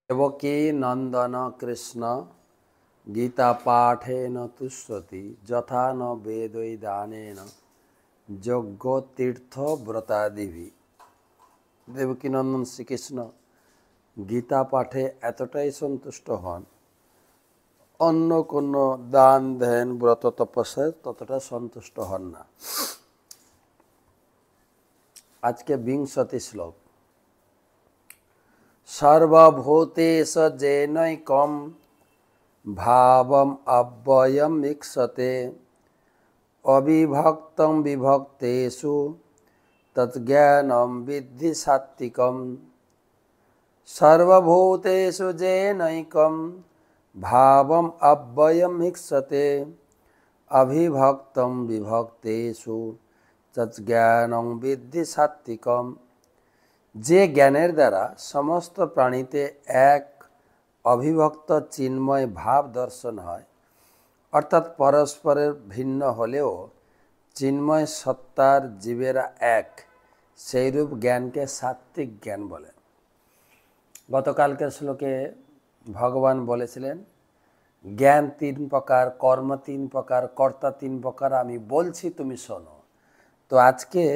देवकी नंदन कृष्ण गीता पाठेन तुष्यति यथा न वेदैदानेन यज्ञो तीर्थ व्रतादिभि। देवकी नंदन श्रीकृष्ण गीता पाठे एतटाई सन्तुष्ट हन अन्य कोनो दान ध्यान व्रत तपस्या ततटा सन्तुष्ट हन ना। आज के 20 श्लोक। सर्वभूतेश जैनैकं भावम् अव्ययम् ईक्षते अविभक्तं विभक्तेषु तज्ज्ञानं विद्धि सात्विकम्। सर्वभूतेषु जैनैकं भावम् अव्ययम् ईक्षते अविभक्तं विभक्तेषु तज्ज्ञानं विद्धि सात्विकम्। जे ज्ञानेर द्वारा समस्त प्राणीते एक अभिभक्त चिन्मय भाव दर्शन है अर्थात परस्परेर भिन्न हलेओ चिन्मय सत्तार जीवेरा एक सेइरूप ज्ञान के सात्विक ज्ञान बोले। गतकाल के श्लोके भगवान बोलेছিলেন ज्ञान 3 प्रकार, कर्म 3 प्रकार, कर्ता 3 प्रकार, आमी बोलছি তুমি শোনো। तो आज के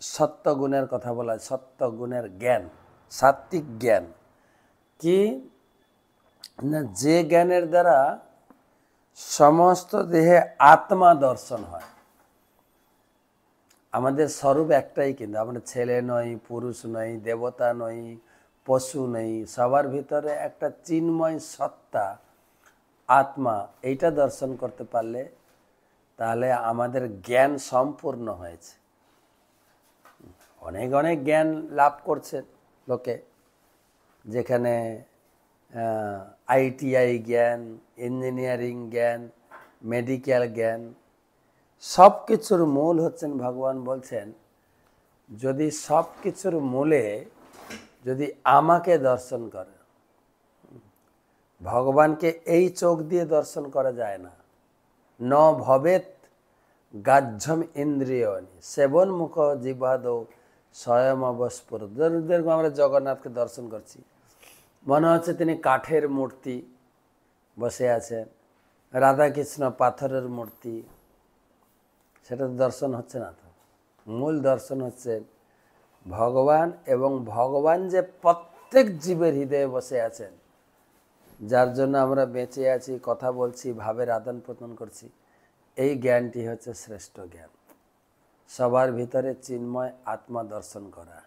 सत्य गुणेर कथा बोला, सत्य गुणेर ज्ञान, सात्विक ज्ञान कि ना जे ज्ञानेर द्वारा समस्त देहे आत्मा दर्शन है। आमादेर स्वरूप एकटाई किन्तु आमरा छेले नई, पुरुष नई, देवता नई, पशु नई, सबार भितरे एकटा चिन्मय सत्ता आत्मा एइटा दर्शन करते पारले ताहले आमादेर ज्ञान सम्पूर्ण हयेछे। अनेक अनेक ज्ञान लाभ करছে लोके, जेखाने आईटीआई ज्ञान, इंजिनियारिंग ज्ञान, मेडिकल ज्ञान सब किछुर मूल हच्छेन भगवान बोलছেন यदि सब किछुर मूले यदि आमाके दर्शन करे, भगवान के এই চোখ দিয়ে दर्शन करा जाए ना। न भवेत गाज्झम इंद्रियाणि सेवन मुख जिह्वादौ स्वयं अवस्फुर। যেরকম আমরা জগন্নাথকে দর্শন করছি মনে হচ্ছে তিনি কাঠের মূর্তি বসে আছেন, রাধা কৃষ্ণ পাথরের মূর্তি, সেটা তো দর্শন হচ্ছে না। তো মূল দর্শন হচ্ছে ভগবান এবং ভগবান যে প্রত্যেক জীবের হৃদয়ে বসে আছেন, যার জন্য আমরা বেঁচে আছি, কথা বলছি, ভাবের আদান প্রদান করছি, এই জ্ঞানটি হচ্ছে শ্রেষ্ঠ জ্ঞান। সবার ভিতরে চিন্ময় আত্মা দর্শন করা।